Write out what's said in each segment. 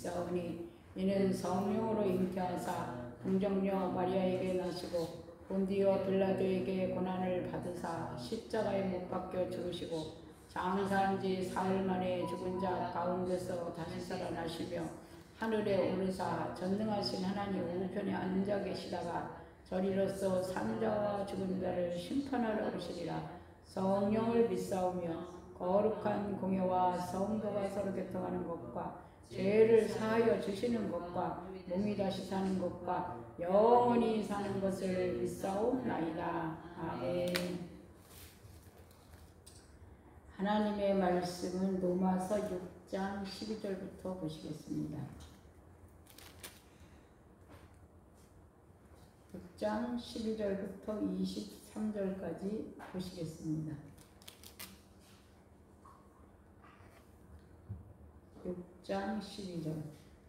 있사오니 이는 성령으로 잉태하사 동정녀 마리아에게 나시고 본디오 빌라도에게 고난을 받으사 십자가에 못 박혀 죽으시고 장사한 지 사흘 만에 죽은 자 가운데서 다시 살아나시며 하늘에 오르사 전능하신 하나님 우편에 앉아 계시다가 저리로서 산자와 죽은 자를 심판하러 오시리라. 성령을 믿사오며 거룩한 공예와 성도가 서로 교통하는 것과 죄를 사하여 주시는 것과 몸이 다시 사는 것과 영원히 사는 것을 믿사옵나이다. 아멘. 하나님의 말씀은 로마서 6장 12절부터 보시겠습니다. 6장 12절부터 23절까지 보시겠습니다. 6장 12절.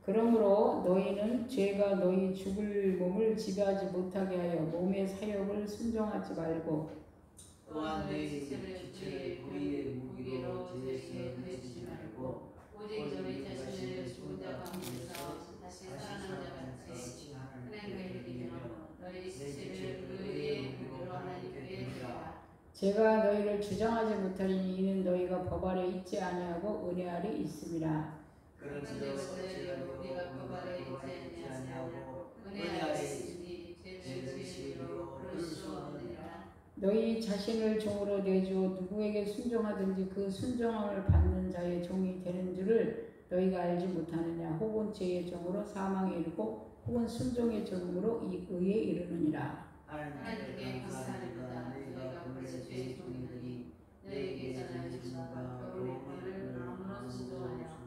그러므로 너희는 죄가 너희 죽을 몸을 지배하지 못하게 하여 몸의 사욕을 순종하지 말고 또한 너희 지체를 고의의 무기로 죄에게 내주지 말고 오직 너희 자신을 죽은 자 가운데서 다시 살아난 자 같이 하나님께 이기며 너희 지체를 의의 무기로 하나님께 드리라. 제가 너희를 주장하지 못하리니 이는 너희가 법 아래 있지 아니하고 은혜 아래 있음이라. 그런즉 우리가 법 아래 있지 아니하고 은혜 아래 있으니 죄를 지으로 그럴 수 없느니라. 너희 자신을 종으로 내주어 누구에게 순종하든지 그 순종함을 받는 자의 종이 되는 줄을 너희가 알지 못하느냐. 혹은 죄의 종으로 사망에 이르고 혹은 순종의 종으로 의에 이르느니라. 하나님께 감사합니다. 너희가 벌써 죄의 종이더니 너희에게 전하여주신가 교훈을 아무런 순종하냐.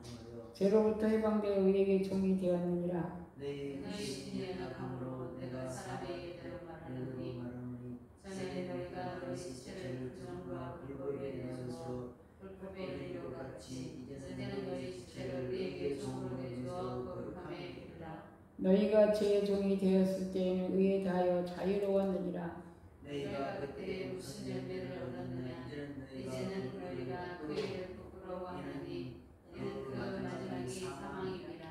죄로부터 해방되어 의에게 종이 되었느니라. 너희 신의 악함으로 내가 사람에게 대로 말하노니 전에 너희가 너희 지체를 부정과 불법에 내어서 불법에 이르려 같이 이제는 너희 지체를 의에게 종으로 내주어 거룩함에 이르라. 너희가 죄의 종이 되었을 때에는 의에 다하여 자유로웠느니라. 너희가 그때 무슨 열매를 얻었느냐. 이제는 너희가 그 일을 부끄러워하느니 이는 그 마지막이 사망이니라.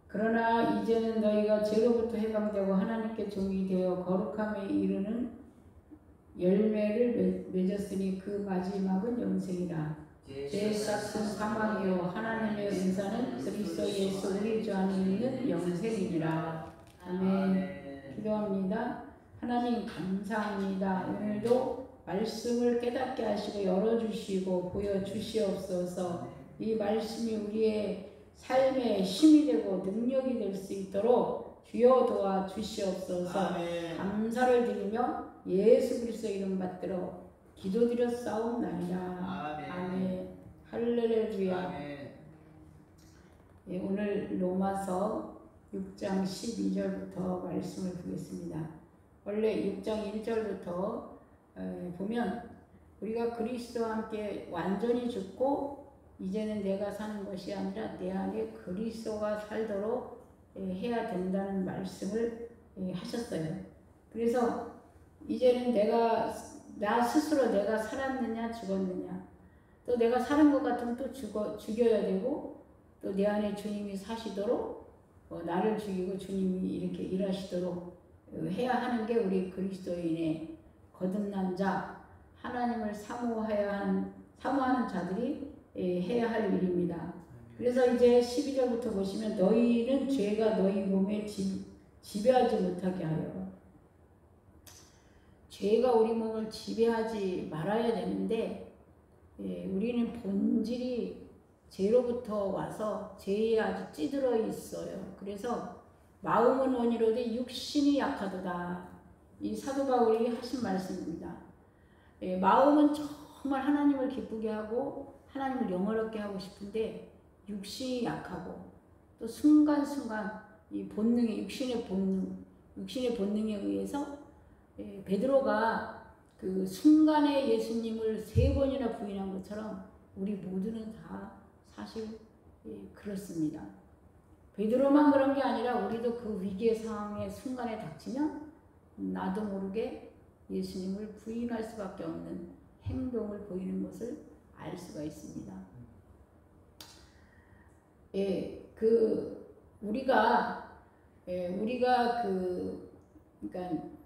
그러나 이제는 너희가 죄로부터 해방되고 하나님께 종이 되어 거룩함에 이르는 열매를 맺었으니 그 마지막은 영생이라. 죄의 싹은 사망이요 하나님의 은사는 그리스도 예수 우리 주 안에 있는 영생이니라. 아멘. 기도합니다. 하나님 감사합니다. 오늘도 말씀을 깨닫게 하시고 열어주시고 보여주시옵소서. 이 말씀이 우리의 삶에 힘이 되고 능력이 될 수 있도록 주여 도와주시옵소서. 아멘. 감사를 드리며 예수 그리스도의 이름 받들어 기도드렸사옵나이다. 아멘. 아멘. 할렐루야. 아멘. 예, 오늘 로마서 6장 12절부터 말씀을 보겠습니다. 원래 6장 1절부터 보면 우리가 그리스도와 함께 완전히 죽고 이제는 내가 사는 것이 아니라 내 안에 그리스도가 살도록 해야 된다는 말씀을 하셨어요. 그래서 이제는 나 스스로 내가 살았느냐 죽었느냐, 또 내가 사는 것 같으면 또 죽여야 되고, 또 내 안에 주님이 사시도록 나를 죽이고 주님이 이렇게 일하시도록 해야 하는 게 우리 그리스도인의 거듭난 자, 하나님을 사모하는 자들이 해야 할 일입니다. 그래서 이제 12절부터 보시면 너희는 죄가 너희 몸에 지배하지 못하게 하여. 죄가 우리 몸을 지배하지 말아야 되는데 우리는 본질이 죄로부터 와서 죄에 아주 찌들어 있어요. 그래서 마음은 원이로되 육신이 약하도다. 이 사도 바울이 하신 말씀입니다. 마음은 정말 하나님을 기쁘게 하고 하나님을 영화롭게 하고 싶은데 육신이 약하고 또 순간순간 이 본능이 육신의 본능에 의해서 베드로가 그 순간에 예수님을 3번이나 부인한 것처럼 우리 모두는 다 사실 그렇습니다. 베드로만 그런 게 아니라 우리도 그 위기의 상황에 순간에 닥치면 나도 모르게 예수님을 부인할 수밖에 없는 행동을 보이는 것을 알 수가 있습니다. 우리가 그러니까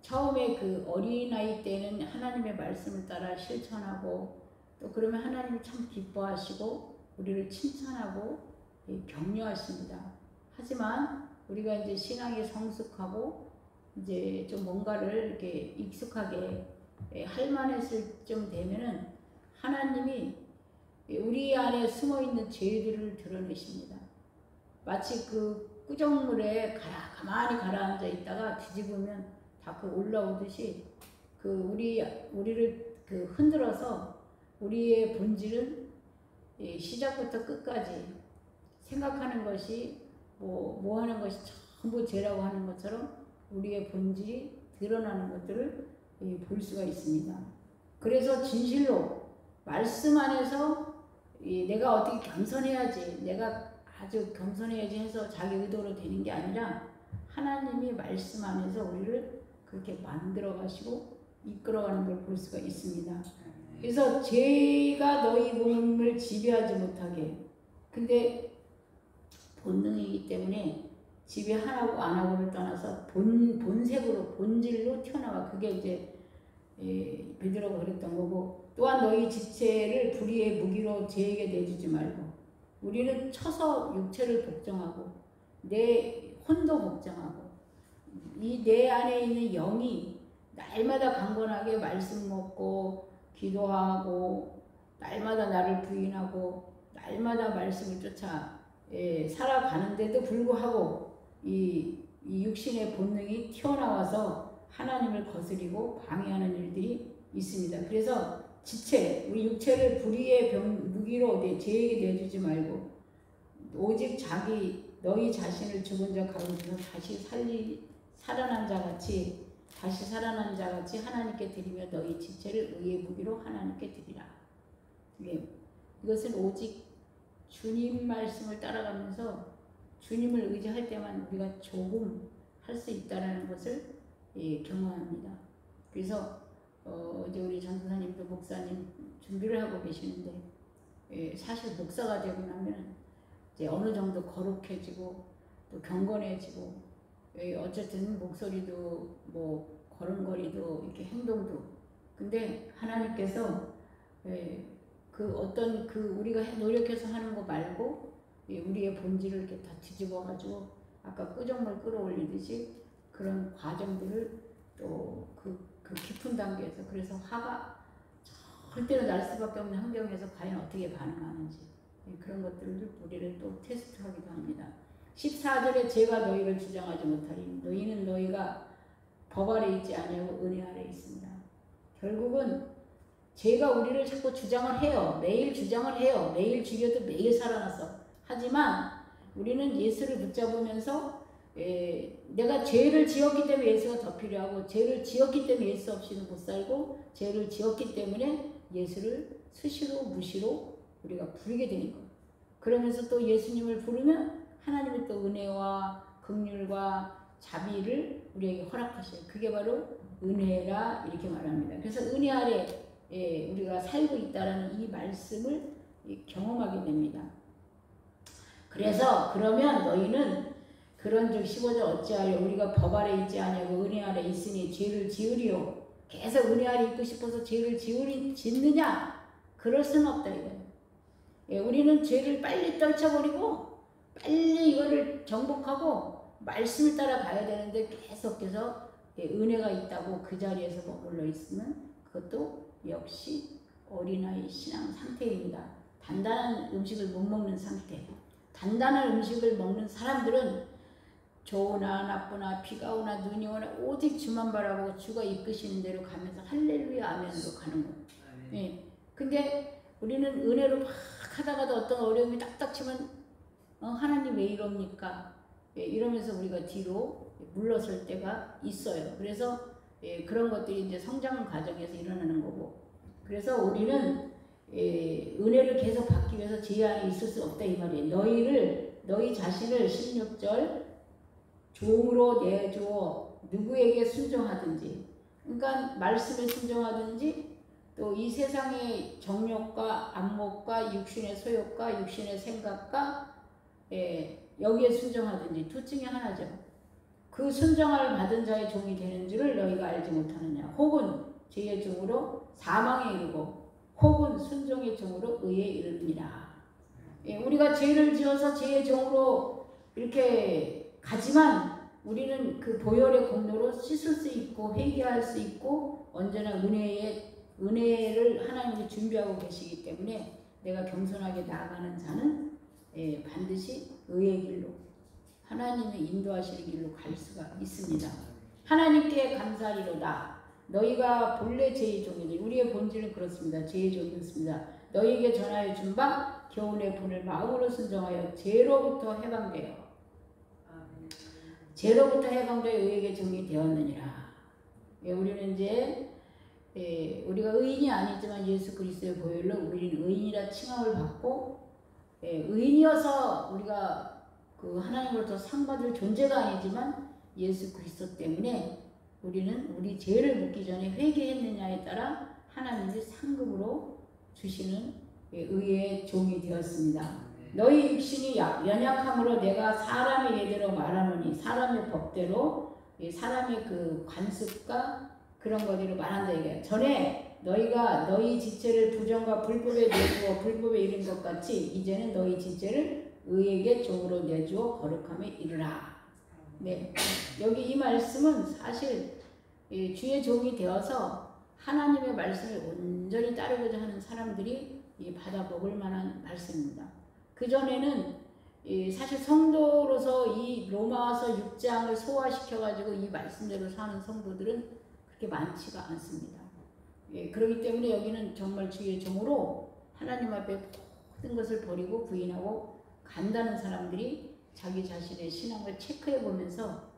처음에 그 어린아이 때는 하나님의 말씀을 따라 실천하고 또 그러면 하나님이 참 기뻐하시고 우리를 칭찬하고 격려하십니다. 하지만 우리가 이제 신앙이 성숙하고 이제 좀 뭔가를 이렇게 익숙하게 할만했을 좀 되면은 하나님이 우리 안에 숨어 있는 죄들을 드러내십니다. 마치 그 꾸정물에 가만히 가라앉아 있다가 뒤집으면 다 그 올라오듯이 우리를 흔들어서 우리의 본질은 시작부터 끝까지 생각하는 것이 뭐 하는 것이 전부 죄라고 하는 것처럼 우리의 본질이 드러나는 것들을 볼 수가 있습니다. 그래서 진실로 말씀 안에서 내가 어떻게 겸손해야지, 내가 아주 겸손해야지 해서 자기 의도로 되는 게 아니라 하나님이 말씀 안에서 우리를 그렇게 만들어 가시고 이끌어 가는 걸 볼 수가 있습니다. 그래서 죄가 너희 몸을 지배하지 못하게, 근데 본능이기 때문에 지배하고 안 하고를 떠나서 본색으로 본질로 튀어나와. 그게 이제 베드로가 그랬던 거고, 또한 너희 지체를 불의의 무기로 죄에게 내주지 말고. 우리는 쳐서 육체를 복종하고 내 혼도 복종하고 이 내 안에 있는 영이 날마다 강건하게 말씀 먹고 기도하고 날마다 나를 부인하고 날마다 말씀을 쫓아 살아가는데도 불구하고 이 육신의 본능이 튀어나와서 하나님을 거스리고 방해하는 일들이 있습니다. 그래서 지체, 우리 육체를 불의의 무기로 죄에게 내주지 말고 오직 너희 자신을 죽은 자 가운데서 살아난 자 같이 하나님께 드리며 너희 지체를 의의 무기로 하나님께 드리라. 이것은 오직 주님 말씀을 따라가면서 주님을 의지할 때만 우리가 조금 할 수 있다는 것을 경험합니다. 그래서 이제 우리 전도사님도 목사님 준비를 하고 계시는데 사실 목사가 되고 나면 이제 어느 정도 거룩해지고 또 경건해지고 어쨌든 목소리도 뭐 걸음걸이도 이렇게 행동도, 근데 하나님께서 우리가 노력해서 하는 거 말고 우리의 본질을 이렇게 다 뒤집어 가지고 아까 꾸정물 끌어올리듯이 그런 과정들을 또 그 깊은 단계에서, 그래서 화가 절대로 날 수밖에 없는 환경에서 과연 어떻게 반응하는지 그런 것들을 우리를 또 테스트하기도 합니다. 14절에 제가 너희를 주장하지 못하리니 너희는 너희가 법 아래 있지 아니하고 은혜 아래 있습니다. 결국은 죄가 우리를 자꾸 주장을 해요. 매일 주장을 해요. 매일 죽여도 매일 살아나서. 하지만 우리는 예수를 붙잡으면서 내가 죄를 지었기 때문에 예수가 더 필요하고 죄를 지었기 때문에 예수 없이는 못 살고 죄를 지었기 때문에 예수를 수시로 무시로 우리가 부르게 되는 거예요. 그러면서 또 예수님을 부르면 하나님의 또 은혜와 긍휼과 자비를 우리에게 허락하셔요. 그게 바로 은혜라 이렇게 말합니다. 그래서 은혜 아래 우리가 살고 있다라는 이 말씀을 경험하게 됩니다. 그래서 그러면 너희는 그런즉 15절 어찌하여 우리가 법 아래 있지 아니하고 은혜 아래 있으니 죄를 지으리요. 계속 은혜 아래 있고 싶어서 죄를 짓느냐? 그럴 수는 없다 이거예요. 우리는 죄를 빨리 떨쳐버리고 빨리 이거를 정복하고 말씀을 따라 가야 되는데 계속해서 은혜가 있다고 그 자리에서 머물러 있으면 그것도 역시 어린아이 신앙 상태입니다. 단단한 음식을 못 먹는 상태. 단단한 음식을 먹는 사람들은 좋으나 나쁘나 비가 오나 눈이 오나 오직 주만 바라보고 주가 이끄시는 대로 가면서 할렐루야 아멘으로 가는 거예요. 근데 우리는 은혜로 막 하다가도 어떤 어려움이 딱딱 치면 하나님 왜 이럽니까? 이러면서 우리가 뒤로 물러설 때가 있어요. 그래서 그런 것들이 이제 성장 과정에서 일어나는 거고, 그래서 우리는 은혜를 계속 받기 위해서 죄 안에 있을 수 없다 이 말이에요. 너희 자신을 16절 종으로 내주어 누구에게 순종하든지, 그러니까 말씀에 순종하든지 또 이 세상의 정욕과 안목과 육신의 소욕과 육신의 생각과 여기에 순종하든지 둘 중에 하나죠. 그 순종을 받은 자의 종이 되는 줄을 너희가 알지 못하느냐. 혹은 죄의 종으로 사망에 이르고 혹은 순종의 종으로 의에 이르느니라. 예, 우리가 죄를 지어서 죄의 종으로 이렇게 가지만 우리는 그 보혈의 공로로 씻을 수 있고 회개할 수 있고 언제나 은혜를 하나님이 준비하고 계시기 때문에 내가 겸손하게 나아가는 자는 반드시 의의 길로 하나님의 인도하시는 길로 갈 수가 있습니다. 하나님께 감사하리로다. 너희가 본래 죄의 종이니 우리의 본질은 그렇습니다. 죄의 종이었습니다. 너희에게 전하여 준 바 교훈의 분을 마음으로 순종하여 죄로부터 해방되어 의에게 종이 되었느니라. 우리는 이제 우리가 의인이 아니지만 예수 그리스도의 보혈로 우리는 의인이라 칭함을 받고 의인이어서 우리가 그 하나님으로부터 상 받을 존재가 아니지만 예수 그리스도 때문에 우리는 우리 죄를 묻기 전에 회개했느냐에 따라 하나님이 상급으로 주시는 의의 종이 되었습니다. 너희 육신이 연약함으로 내가 사람의 예대로 말하노니 사람의 법대로 사람의 그 관습과 그런 것들을 말한다 이게. 전에 너희가 너희 지체를 부정과 불법에 내주어 불법에 이른 것 같이 이제는 너희 지체를 의에게 종으로 내주어 거룩함에 이르라. 네, 여기 이 말씀은 사실 주의 종이 되어서 하나님의 말씀을 온전히 따르고자 하는 사람들이 받아 먹을 만한 말씀입니다. 그전에는 사실 성도로서 이 로마서 6장을 소화시켜가지고 이 말씀대로 사는 성도들은 그렇게 많지가 않습니다. 그렇기 때문에 여기는 정말 주의 종으로 하나님 앞에 모든 것을 버리고 부인하고 간다는 사람들이 자기 자신의 신앙을 체크해 보면서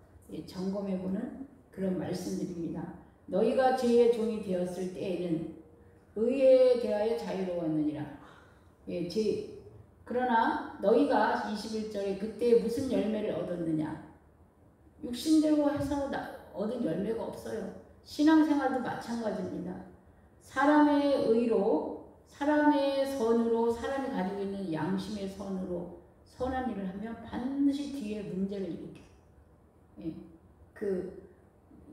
점검해 보는 그런 말씀들입니다. 너희가 죄의 종이 되었을 때에는 의에 대하여 자유로웠느니라. 그러나 너희가 21절에 그때 무슨 열매를 얻었느냐. 육신대로 해서 얻은 열매가 없어요. 신앙생활도 마찬가지입니다. 사람의 의로 사람의 선으로 사람이 가지고 있는 양심의 선으로 선한 일을 하면 반드시 뒤에 문제를 일으켜요.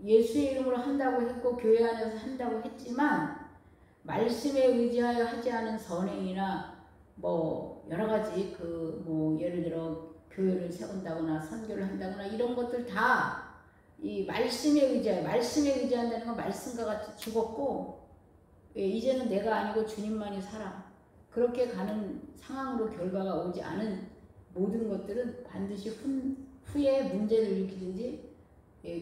예수의 이름으로 한다고 했고 교회 안에서 한다고 했지만 말씀에 의지하여 하지 않은 선행이나 뭐 여러 가지 예를 들어 교회를 세운다거나 선교를 한다거나 이런 것들 다 이 말씀에 의지한다는 건 말씀과 같이 죽었고 이제는 내가 아니고 주님만이 살아. 그렇게 가는 상황으로 결과가 오지 않은 모든 것들은 반드시 후에 문제를 일으키든지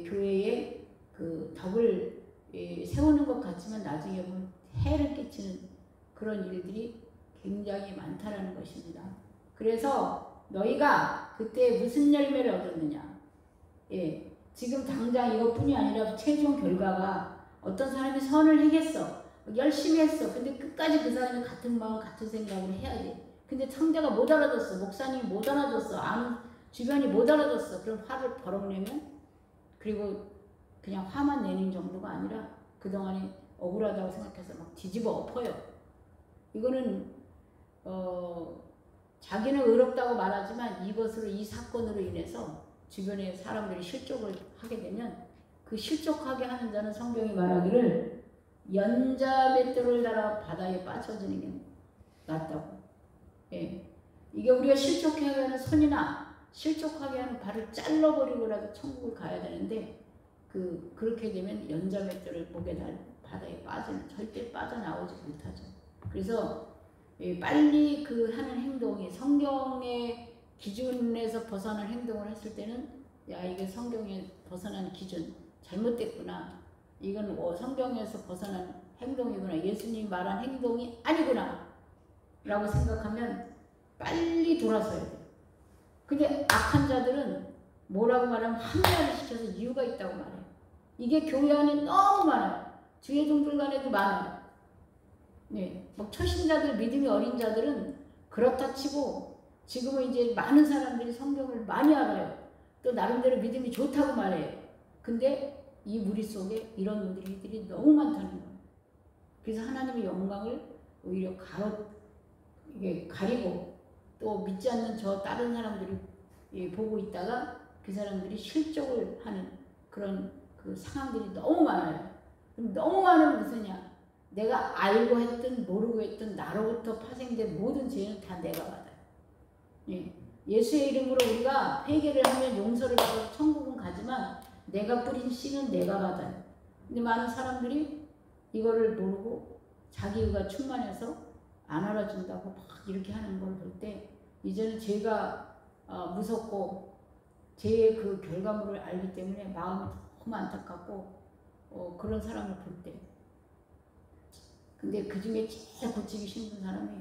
교회에 그 덕을 세우는 것 같지만 나중에 보면 해를 끼치는 그런 일들이 굉장히 많다라는 것입니다. 그래서 너희가 그때 무슨 열매를 얻었느냐. 지금 당장 이것뿐이 아니라 최종 결과가 어떤 사람이 선을 행했어. 열심히 했어. 근데 끝까지 그 사람이 같은 마음 같은 생각으로 해야지. 근데 상대가 못 알아줬어. 목사님이 못 알아줬어. 아는 주변이 못 알아줬어. 그럼 화를 버럭 내면 그리고 그냥 화만 내는 정도가 아니라 그동안에 억울하다고 생각해서 막 뒤집어 엎어요. 이거는 자기는 의롭다고 말하지만 이 사건으로 인해서 주변의 사람들이 실족을 하게 되면 그 실족하게 하는 자는 성경이 말하기를 연자맷돌을 달아 바다에 빠져드는 게 낫다고. 이게 우리가 실족하게 하는 손이나 실족하게 하는 발을 잘라버리고라도 천국을 가야 되는데 그렇게 되면 연자맷돌을 목에 달 바다에 절대 빠져나오지 못하죠. 그래서 빨리 하는 행동이 성경의 기준에서 벗어난 행동을 했을 때는 이게 성경에 벗어난 기준 잘못됐구나. 이건 성경에서 벗어난 행동이구나. 예수님이 말한 행동이 아니구나 라고 생각하면 빨리 돌아서야 돼요. 근데 악한 자들은 뭐라고 말하면 합리화를 시켜서 이유가 있다고 말해요. 이게 교회 안에 너무 많아요. 주의 종들 간에도 많아요. 초신자들, 믿음이 어린 자들은 그렇다 치고 지금은 이제 많은 사람들이 성경을 많이 알아요. 또 나름대로 믿음이 좋다고 말해요. 근데 이 무리 속에 이런 무리들이 너무 많다는 거예요. 그래서 하나님의 영광을 오히려 가리고 또 믿지 않는 다른 사람들이 보고 있다가 그 사람들이 실족을 하는 그런 그 상황들이 너무 많아요. 너무 많으면 무슨냐? 내가 알고 했든 모르고 했든 나로부터 파생된 모든 죄는 다 내가 받아요. 예. 예수의 이름으로 우리가 회개를 하면 용서를 받아서 천국은 가지만 내가 뿌린 씨는 내가 받아요. 근데 많은 사람들이 이거를 모르고 자기가 충만해서 안 알아준다고 막 이렇게 하는 걸 볼 때 이제는 죄가 무섭고 죄의 그 결과물을 알기 때문에 마음이 너무 안타깝고 그런 사람을 볼 때 근데 그 중에 제일 고치기 힘든 사람이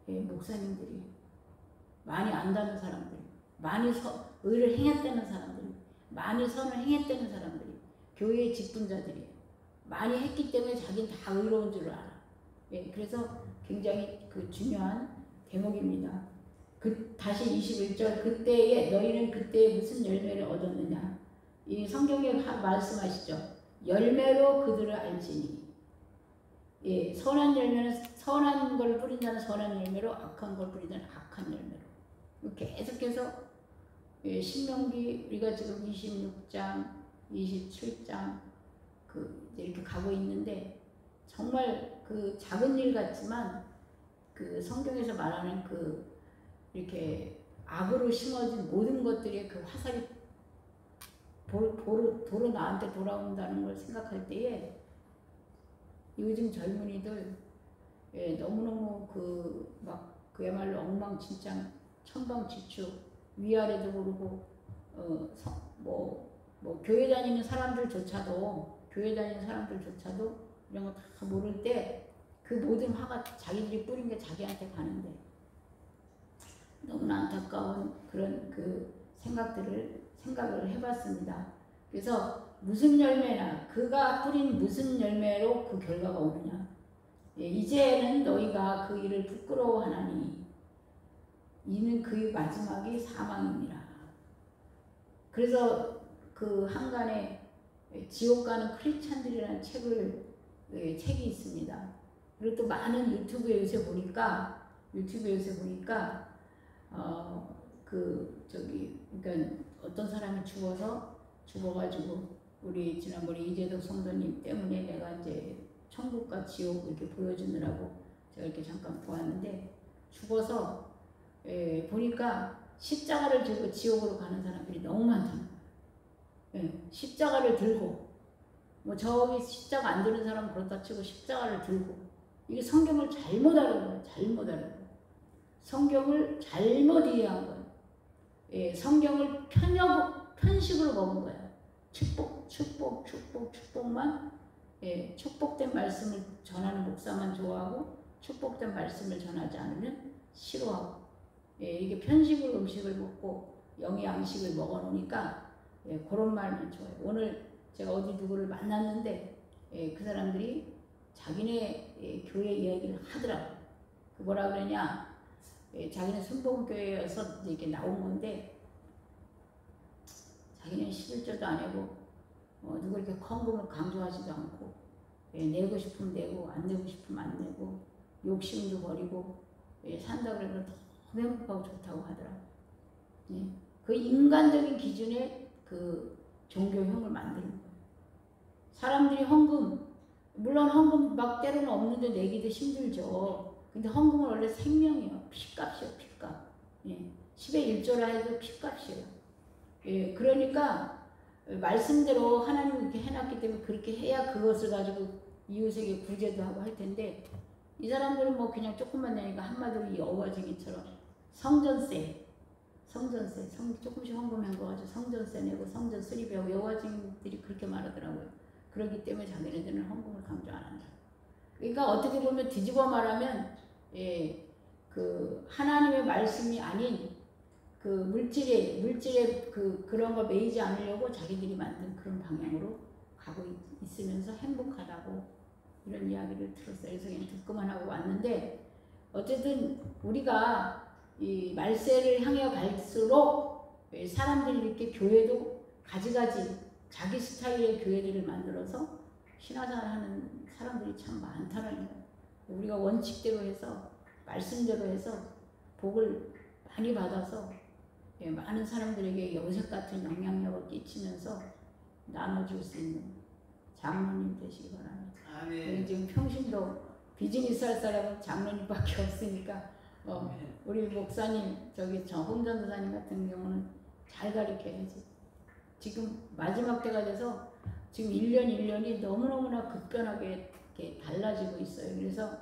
목사님들이에요. 많이 안다는 사람들, 많이 의를 행했다는 사람들, 많이 선을 행했다는 사람들이 교회의 직분자들이에요. 많이 했기 때문에 자기는 다 의로운 줄 알아. 그래서 굉장히 그 중요한 대목입니다. 다시 21절 그때에 너희는 그때에 무슨 열매를 얻었느냐. 이 성경에 말씀하시죠. 열매로 그들을 알지니. 선한 열매는 선한 걸 뿌린 자는 선한 열매로 악한 걸 뿌린 자는 악한 열매로. 계속해서 신명기 우리가 지금 26장, 27장 이렇게 가고 있는데 정말 그 작은 일 같지만 그 성경에서 말하는 이렇게 악으로 심어진 모든 것들이 그 화살이 도로 나한테 돌아온다는 걸 생각할 때에 요즘 젊은이들 너무너무 그야말로 엉망진창 천방지축 위아래도 모르고 교회 다니는 사람들조차도 이런 거 다 모를 때 그 모든 화가 자기들이 뿌린 게 자기한테 가는데 너무나 안타까운 그런 생각을 해봤습니다. 그래서 무슨 열매나 그가 뿌린 무슨 열매로 그 결과가 오느냐. 이제는 너희가 그 일을 부끄러워하나니 이는 그의 마지막이 사망입니다. 그래서 그 한간에 지옥 가는 크리스찬들이라는 책이 있습니다. 그리고 또 많은 유튜브에 요새 보니까 그러니까 어떤 사람이 죽어가지고 우리 지난번에 이재덕 성도님 때문에 내가 이제 천국과 지옥 이렇게 보여주느라고 제가 이렇게 잠깐 보았는데 죽어서 보니까 십자가를 들고 지옥으로 가는 사람들이 너무 많다는 거예요. 십자가를 들고 저기 십자가 안 드는 사람은 그렇다 치고 십자가를 들고 이게 성경을 잘못 알은 거예요. 성경을 잘못 이해한 거예요. 성경을 편식으로 먹은 거예요. 축복만 축복된 말씀을 전하는 목사만 좋아하고 축복된 말씀을 전하지 않으면 싫어하고 이게 편식으로 음식을 먹고 영의 양식을 먹어놓으니까 그런 말만 좋아요. 오늘 제가 어디 누구를 만났는데 그 사람들이 자기네 교회 이야기를 하더라고요. 뭐라 그러냐, 자기네 순복음교회여서 이렇게 나온 건데 자기는 11조도 안 하고 누구 이렇게 헌금을 강조하지도 않고 내고 싶으면 내고 안 내고 싶으면 안 내고 욕심도 버리고 산다 그러면 너무 행복하고 좋다고 하더라고요. 그 인간적인 기준의 그 종교형을 만드는 거예요. 사람들이 물론 헌금 막 때로는 없는데 내기도 힘들죠. 근데 헌금은 원래 생명이에요. 피값이에요, 피값. 10의 1조라 해도 피값이에요. 그러니까 말씀대로 하나님이 이렇게 해놨기 때문에 그렇게 해야 그것을 가지고 이웃에게 구제도 하고 할 텐데 이 사람들은 그냥 조금만 내니까 한마디로 이 어와쟁이처럼 성전세 조금씩 헌금한 거 가지고 성전세 내고 성전 수리비하고 여와쟁이들이 그렇게 말하더라고요. 그렇기 때문에 자기네들은 헌금을 강조 안 한다. 그러니까 어떻게 보면 뒤집어 말하면 그 하나님의 말씀이 아닌 그 물질의 그런 거 매이지 않으려고 자기들이 만든 그런 방향으로 가고 있으면서 행복하다고 이런 이야기를 들었어요. 그래서 그냥 듣고만 하고 왔는데 어쨌든 우리가 이 말세를 향해 갈수록 사람들이 이렇게 교회도 가지가지 자기 스타일의 교회들을 만들어서 신화생활 하는 사람들이 참 많다는 거예요. 우리가 원칙대로 해서 말씀대로 해서 복을 많이 받아서 많은 사람들에게 요셉 같은 영향력을 끼치면서 나눠줄 수 있는 장로님 되시기 바랍니다. 아멘. 지금 평신도 비즈니스 할 사람은 장로님밖에 없으니까 우리 목사님 저 홍전도사님 같은 경우는 잘 가르쳐야지. 지금 마지막 때가 돼서 지금 1년 1년이 너무너무나 급변하게 이렇게 달라지고 있어요. 그래서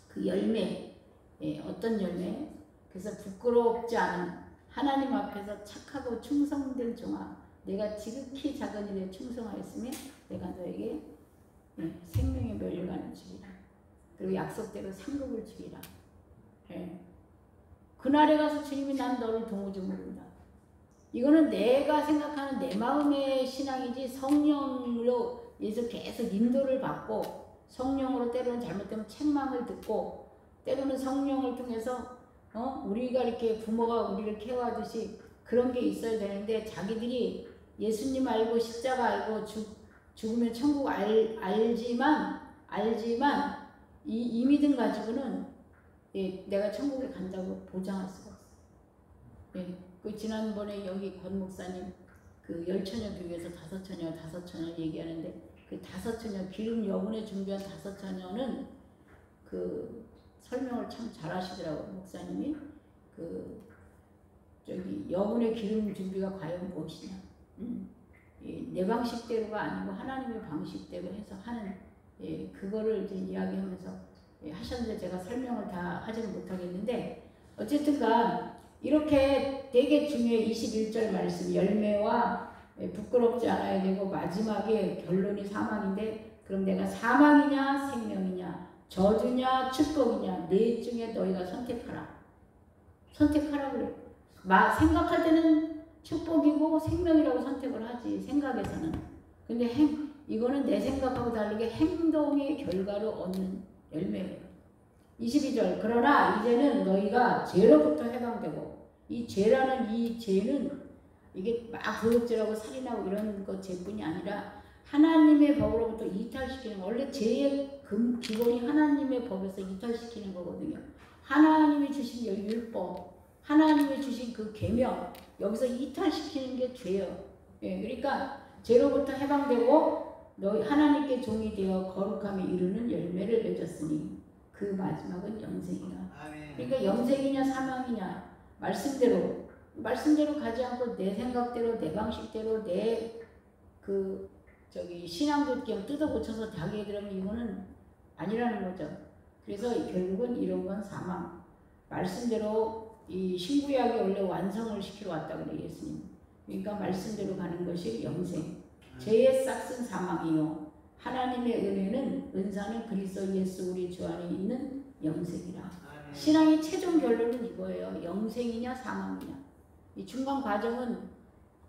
그 열매, 어떤 열매? 그래서 부끄럽지 않은 하나님 앞에서 착하고 충성된 종아, 내가 지극히 작은 일에 충성하였으며 내가 너에게 생명의 멸류관을 주리라. 그리고 약속대로 상급을 주리라. 그날에 가서 주님이 난 너를 도무지 모른다. 이거는 내가 생각하는 내 마음의 신앙이지 성령으로 예수 계속 인도를 받고 성령으로 때로는 잘못되면 책망을 듣고 때로는 성령을 통해서 우리가 이렇게 부모가 우리를 케어하듯이 그런 게 있어야 되는데 자기들이 예수님 알고 십자가 알고 죽으면 천국 알지만 이 믿음 가지고는 내가 천국에 간다고 보장할 수가 없어. 그 지난번에 여기 권 목사님 그 열처녀 교회에서 다섯 처녀 얘기하는데 그 다섯 처녀 기름 여분에 준비한 다섯 처녀는 그 설명을 참 잘하시더라고요. 목사님이 그 저기 여분의 기름 준비가 과연 무엇이냐. 내 방식대로가 아니고 하나님의 방식대로 해서 하는 그거를 이제 이야기하면서 하셨는데 제가 설명을 다 하지는 못하겠는데 어쨌든간 이렇게 되게 중요해. 21절 말씀 열매와 부끄럽지 않아야 되고 마지막에 결론이 사망인데 그럼 내가 사망이냐 생명이냐 저주냐 축복이냐 넷 중에 너희가 선택하라 그래. 생각할 때는 축복이고 생명이라고 선택을 하지 생각에서는. 근데 이거는 내 생각하고 다르게 행동의 결과로 얻는 열매예요. 22절 그러나 이제는 너희가 죄로부터 해방되고 이 죄라는 이 죄는 이게 막 도둑질하고 살인하고 이런 것 죄뿐이 아니라 하나님의 법으로부터 이탈시키는 거. 원래 죄의 기본이 하나님의 법에서 이탈시키는 거거든요. 하나님이 주신 율법 하나님이 주신 그 계명 여기서 이탈시키는 게 죄예요. 그러니까 죄로부터 해방되고 너희 하나님께 종이 되어 거룩함에 이르는 열매를 맺었으니 그 마지막은 영생이라. 그러니까 영생이냐 사망이냐 말씀대로 가지 않고 내 생각대로 내 방식대로 내 신앙도 그냥 뜯어 고쳐서 자기에 들으면 이거는 아니라는 거죠. 그래서 결국은 이런 건 사망. 말씀대로 이 신구약이 원래 완성을 시키러 왔다 그래 예수님. 그러니까 말씀대로 가는 것이 영생. 죄의 싹은 사망이요 하나님의 은사는 그리스도 예수 우리 주 안에 있는 영생이라. 신앙의 최종 결론은 이거예요. 영생이냐 사망이냐. 이 중간 과정은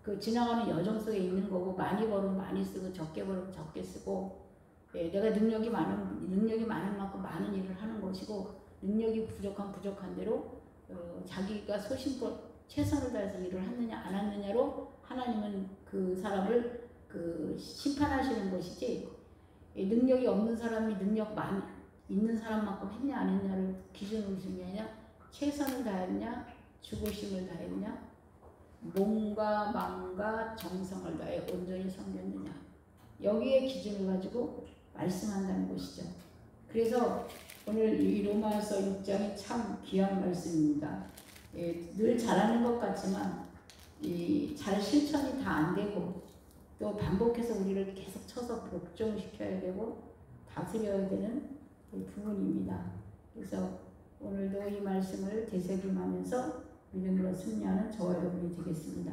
그 지나가는 여정 속에 있는 거고 많이 벌으면 많이 쓰고 적게 벌으면 적게 쓰고 내가 능력이 많은 만큼 많은 일을 하는 것이고 능력이 부족한 대로 자기가 소신껏 최선을 다해서 일을 했느냐 안 했느냐로 하나님은 그 사람을 심판하시는 것이지 능력이 없는 사람이 능력 많이 있는 사람만큼 했냐 안 했냐를 기준으로 주는 게 아니라 최선을 다했냐 죽으심을 다했냐 몸과 마음과 정성을 다해 온전히 섬겼느냐 여기에 기준을 가지고 말씀한다는 것이죠. 그래서 오늘 이 로마서 6장이 참 귀한 말씀입니다. 늘 잘하는 것 같지만 잘 실천이 다 안 되고 또 반복해서 우리를 계속 쳐서 복종시켜야 되고 다스려야 되는 부분입니다. 그래서 오늘도 이 말씀을 되새김하면서 믿음으로 승리하는 저와 여러분이 되겠습니다.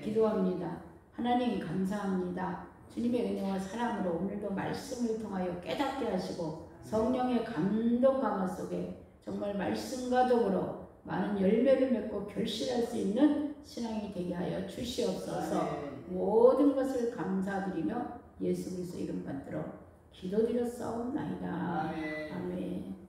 기도합니다. 하나님 감사합니다. 주님의 은혜와 사랑으로 오늘도 말씀을 통하여 깨닫게 하시고 성령의 감동 강화 속에 정말 말씀과 더불어 많은 열매를 맺고 결실할 수 있는 신앙이 되게 하여 주시옵소서. 모든 것을 감사드리며 예수 그리스도 이름 받들어 기도드렸사옵나이다. 아멘.